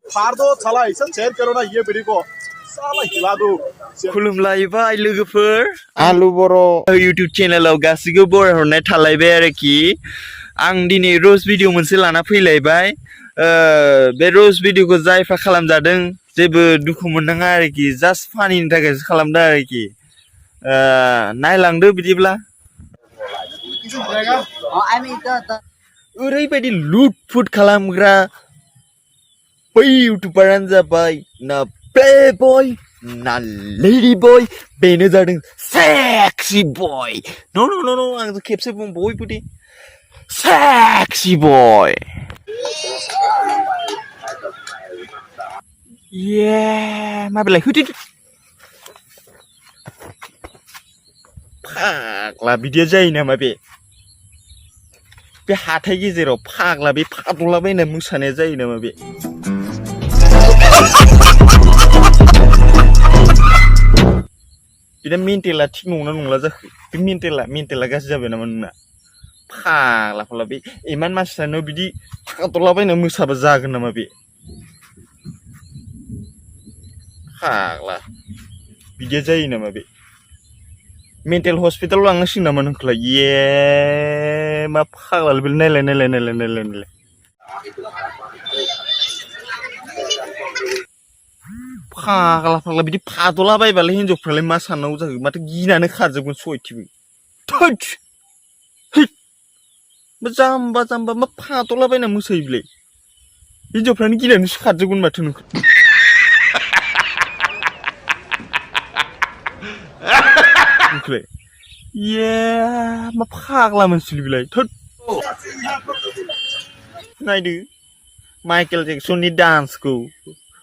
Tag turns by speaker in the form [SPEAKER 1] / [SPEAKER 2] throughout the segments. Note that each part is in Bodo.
[SPEAKER 1] फार दो साला ऐसा शेयर करो ना ये वीडियो को साला हिला दो
[SPEAKER 2] खुलुमलायबाय लोगोफोर आलु बर' YouTube चेनेलाव गासिबो बरायहरनाय थालायबाय आरोखि आं दिनै र'स्ट भिडिअ मोनसे लाना फैलायबाय बे र'स्ट भिडिअखौ जायफ्रा खालामजादों जेबो दुखु मोननाङा आरोखि जास्ट फानिनि थाखायसो खालामदों आरोखि नायलांदो बिदिब्ला ओरैबायदि लुट फुट खालामग्रा बै इउटुबारानो जाबाय ना प्लेबय ना लेडि बय बेनो जादों सेक्सि बय न' आं खेबसे बुंबावबाय बिदि सेक्सि बय ये माबेलाय होदो फाग्ला बिदिया जायो नामा बे हाथाय गेजेराव फाग्ला बे फादलाबायना मोसानाया जायो नामा बे बिदा मेन्टेला थिग नंना नंला जाखो बे मेन्टेला गाज्रि जाबाय नामा नोंना फाग्ला बे इमान मानसियानो बिदि फादलाबायना मोसाबा जागोन नामा बे फाग्ला बिदिया जायो नामा बे मेन्टेल हस्पिटालाव लांनांसिगोन नामा नोंखौलाय ये मा फाग्ला बे नायलाय फाग्ला बिदि फादलाबायबालाय हिनजावफ्रालाय मा साननांगौ जाखो माथो गिनानै खारजोबगोन सयथिबो थोद जाम्बा मा फादलाबायना मोसायो बिलाय हिनजावफ्रानो गिनानैसो खारजोबगोन माथो नोंखौ ये मा फाग्ला मोनसिल बिलाय थोद नायदो माइकेल जेक्सननि डान्सखौ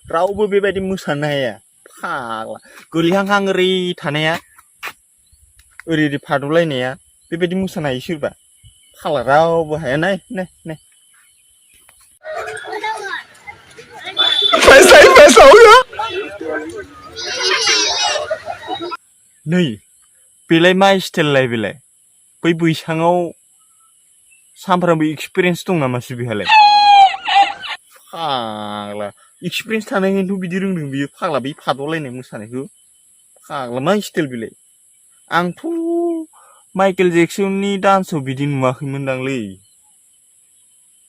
[SPEAKER 2] रावबो बेबायदि मोसानो हाया फाग्ला गोलैहांहां ओरै थानाया ओरै फादलायनाया बेबायदि मोसानो हायो सोरबा फाग्ला रावबो हाया नाय नै बेलाय मा स्टाइललाय बेलाय बै बैसाङाव सानफ्रामबो एक्सपिरियेन्स दं नामासो बेहालाय फाग्ला एक्सपिरियेन्स थानायखायनोथ' बिदि रोंदों बियो फाग्ला बे फादलायनाय मोसानायखौ फाग्ला मा स्टाइल बेलाय आंथ' माइकेल जेक्सननि डान्सआव बिदि नुवाखैमोनदांलै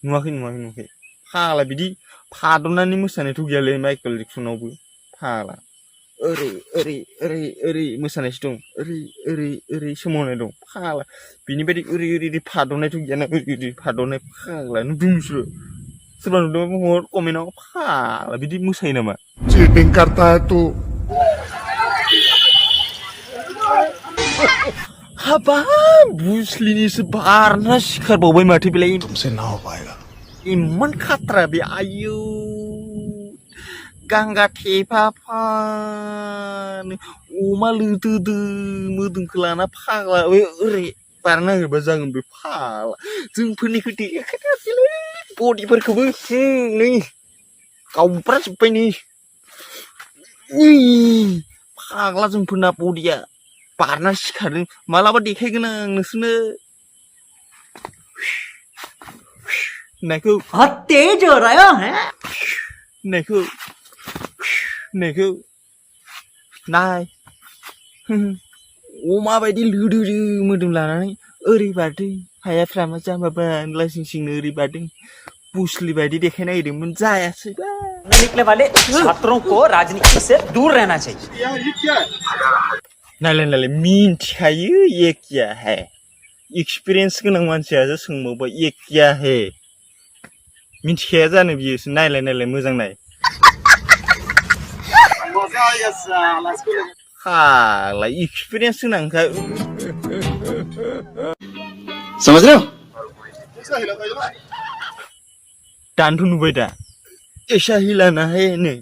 [SPEAKER 2] नुवाखै फाग्ला बिदि फादनानै मोसानायथ' गैयालै माइकेल जेक्सनावबो फाग्ला ओरै मोसानायसो दं ओरै सोमावनाय दं फाग्ला बिनि बायदि ओरै फादनायथ' गैयाना ओरै फादनाय फाग्ला नुदों नोंसोरो सोरबा नुदों हर कमेन्टआव फाग्ला बिदि मोसायो नामा
[SPEAKER 3] चीटिंग करता है तू
[SPEAKER 2] हाबाब बुस्लिनिसो बारना सिखारबावबाय माथो बेलाय
[SPEAKER 3] तुमसे ना हो पाएगा
[SPEAKER 2] इमान खात्रा बे आयौ गांगा थेफाफानो अमा लोदोदो मोदोमखौ लाना फाग्ला ओरै बारना होबा जागोन बे फाग्ला जोंफोरनिखौ देखायथारसैलै बडिफोरखौबो नै गावब्राजोब्बाय नै फाग्ला जोंफोरना बडिया बारना सिखारदों मालाबा देखायगोन आं नोंसोरनो नायखौ
[SPEAKER 4] तेज हो रहा है
[SPEAKER 2] नायखौ नाय अमा बायदि लोदोदो मोदोम लानानै ओरै बारदों हायाफ्रा मा जामाबा लासिं सिंनो ओरै बारदों बुस्लि बायदि देखायनो नागिरदोंमोन जायासैबा
[SPEAKER 4] निकले वाले छात्रों को राजनीति से दूर रहना चाहिए
[SPEAKER 2] नायलाय मिन्थिखायो ये क्या है एक्सपिरियेन्स गोनां मानसियासो सोंबावबाय ये क्या है मिन्थिखाया जानो बियोसो नायलाय मोजां नाय फाग्ला एक्सपिरियेन्स गोनांखा
[SPEAKER 5] समझ रहे हो
[SPEAKER 2] दानथ' नुबाय दा ऐसा हिलाना है नै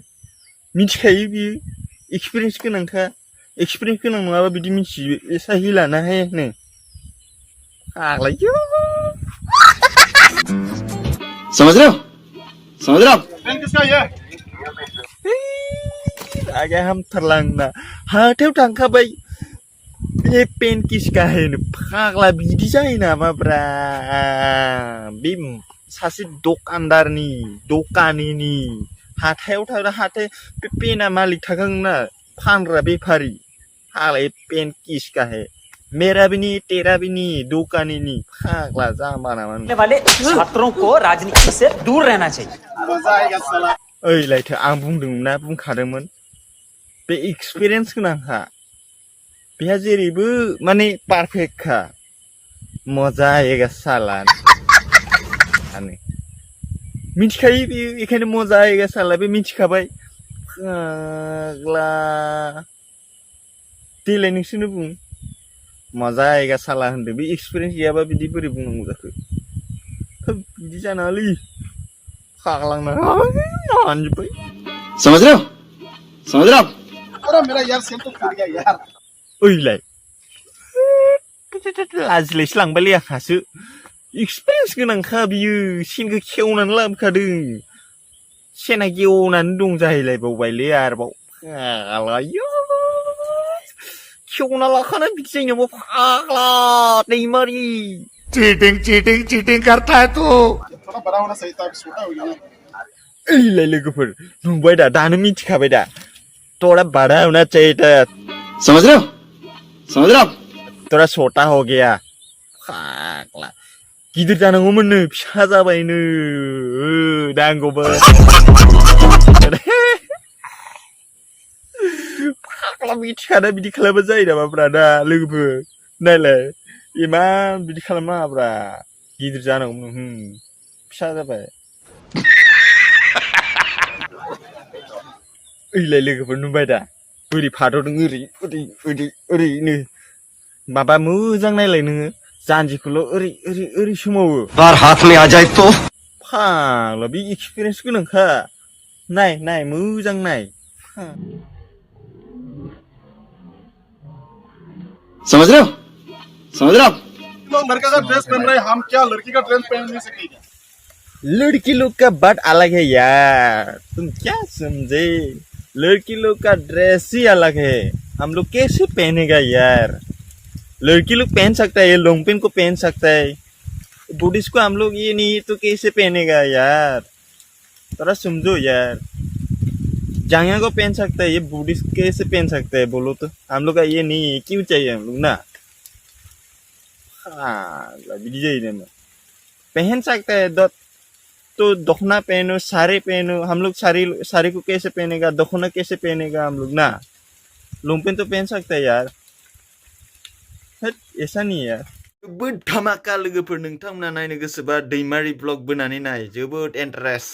[SPEAKER 2] मिन्थिखायो बियो एक्सपिरियेन्स गोनांखा एक्सपिरियेन्स गोनां नङाबा बिदि मिन्थियो ऐसा हिलाना है नै फाग्ला
[SPEAKER 5] समझ रहे हो
[SPEAKER 1] किसका ये
[SPEAKER 2] आगे हामथारला आंना हाथायाव थांखाबाय बे पेन किसका होनो फाग्ला बिदि जायो नामाब्रा बे सासे दखानिनि हाथायाव थाग्रा हाथाय बे पेना मालिक थाखागोन ना फानग्रा बेफारि हालाय पेन किस का है मेरा भी नहीं तेरा भी नहीं दुकानी नहीं फाग्ला जाम्बा नामा
[SPEAKER 4] वाले छात्रों को राजनीति से दूर रहना चाहिए
[SPEAKER 1] मजा आएगा साला
[SPEAKER 2] ओइ लायथो आं बुंदोंमोन ना बुंखादोंमोन बे एक्सपिरियेन्स गोनांखा बेहा जेरैबो माने पारफेक्टखा मजा आएगा साला मिथिखायो बेयो बेखायनो मजा आएगा साला बे मिथिखाबाय फाग्ला देलाय नोंसोरनो बुं मजा आएगा साला होनदों बे एक्सपिरियेन्स गैयाबा बिदि बोरै बुंनांगौ जाखो बिदि जानाङालै फाग्लांना हानजोब्बाय
[SPEAKER 5] समझ रहे हो समझ रहे हो
[SPEAKER 1] अरे मेरा यार सेल तो फूट गया यार
[SPEAKER 2] ओइलाय लाजिलायसो लांबायलै आंहासो एक्सपिरियेन्स गोनांखा बियो सेनखौ खेवनानै लाबोखादों सेना गेवनानै दं जाहैलायबावबायलै आरोबाव फाग्लायो खेवना लाखाना बिदि जायो नामा फाग्ला दैमारि
[SPEAKER 3] चीटिंग चीटिंग चीटिंग करता है तू
[SPEAKER 1] थोड़ा बड़ा होना सही था छोटा हो गया ना
[SPEAKER 2] ओइलाय लोगोफोर नुबाय दा दानो मिथिखाबाय दा थोड़ा बड़ा होना चाहिए था
[SPEAKER 5] समझ रहे हो समझ रहे हो
[SPEAKER 2] थोड़ा छोटा हो गया फाग्ला गिदिर जानांगौमोननो फिसा जाबायनो नांगौबो फाग्ला मिथिखाना बिदि खालामबा जायो नामाब्रा दा लोगोफोर नायलाय इमान बिदि खालामनाङाब्रा गिदिर जानांगौमोन फिसा जाबाय ओइलाय लोगोफोर नुबाय दा ओरै फाद'दों ओरैनो माबा मोजां नायलाय नोङो जानजिखौल' ओरै सोमावो
[SPEAKER 5] बार हाथ में आ जाए तो
[SPEAKER 2] फाग्ला बे एक्सपिरियेन्स गोनांखा नाय मोजां नाय
[SPEAKER 5] समझ रहे हो समझ रहे हो
[SPEAKER 1] लोग लड़का का ड्रेस पहन रहे हैं हम क्या लड़की का ड्रेस पहन नहीं सकते क्या
[SPEAKER 2] लड़की लोग का बात अलग है यार तुम क्या समझे लड़की लोग का ड्रेस ही अलग है हम लोग कैसे पहनेगा यार लड़की लोग पहन सकता है ये लॉन्ग पेंट को पहन सकता है बुद्धिस्ट को हम लोग ये नहीं तो कैसे पहनेगा यार थोड़ा समझो यार जांघा को पहन सकता है ये बुद्धिस्ट कैसे पहन सकता है बोलो तो हम लोग का ये नहीं है क्यों चाहिए हम लोग ना पहन सकता है तो दखना पहनो साड़ी पहनो हम लोग साड़ी को कैसे पहनेगा दखना कैसे पहनेगा हम लोग ना लॉन्ग पेंट तो पहन सकता है यार ऐसा नहीं है यार जोबोद धामाका लोगोफोर नोंथांमोना नायनो गोसोबा दैमारि ब्लग बोनानै नाय जोबोद इन्टारेस्ट